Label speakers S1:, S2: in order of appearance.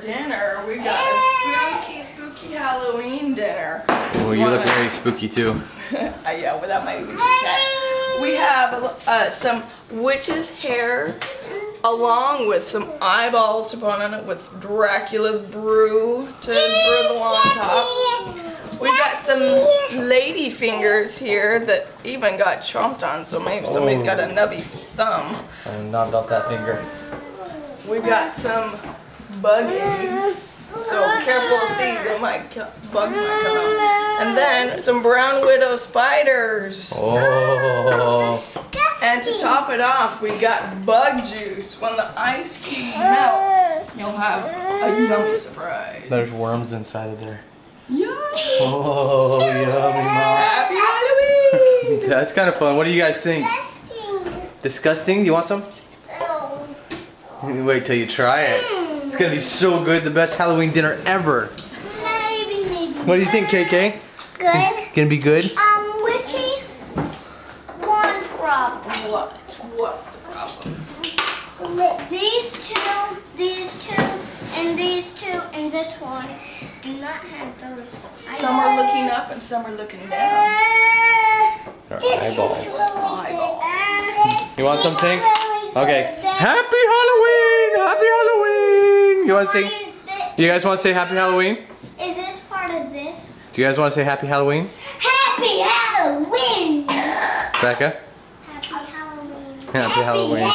S1: dinner. We got a spooky Halloween dinner.
S2: Well, you look very spooky too.
S1: Yeah, without my witchy tat. We have some witch's hair along with some eyeballs to put on it with Dracula's brew to drizzle on top. We got some lady fingers here that even got chomped on, so maybe somebody's got a nubby thumb.
S2: I knocked off that finger.
S1: We've got some bug eggs, so careful of these, bugs might come out. And then some brown widow spiders.
S2: Oh.
S1: And to top it off, we got bug juice. When the ice cubes melt, you'll have a yummy surprise.
S2: There's worms inside of there.
S1: Yummy!
S2: Oh, yummy, Mom.
S1: Happy Halloween!
S2: That's kind of fun. What do you guys think? Disgusting? You want some? Wait till you try it. It's gonna be so good. The best Halloween dinner ever.
S3: Maybe.
S2: What do you think, KK?
S3: Good.
S2: Gonna be good?
S3: Witchy, one problem.
S1: What's the problem?
S3: These two, and these two, and this one do not have those.
S1: Some are looking up and some are looking down.
S2: Our
S3: This
S2: eyeballs.
S3: is really good.
S2: You want some, Tink? Okay. Happy Halloween! Happy Halloween! You want to say? You guys want to say Happy Halloween?
S3: Is this part of this?
S2: Do you guys want to say Happy Halloween?
S3: Happy Halloween!
S2: Becca?
S3: Happy Halloween.
S2: Happy Halloween.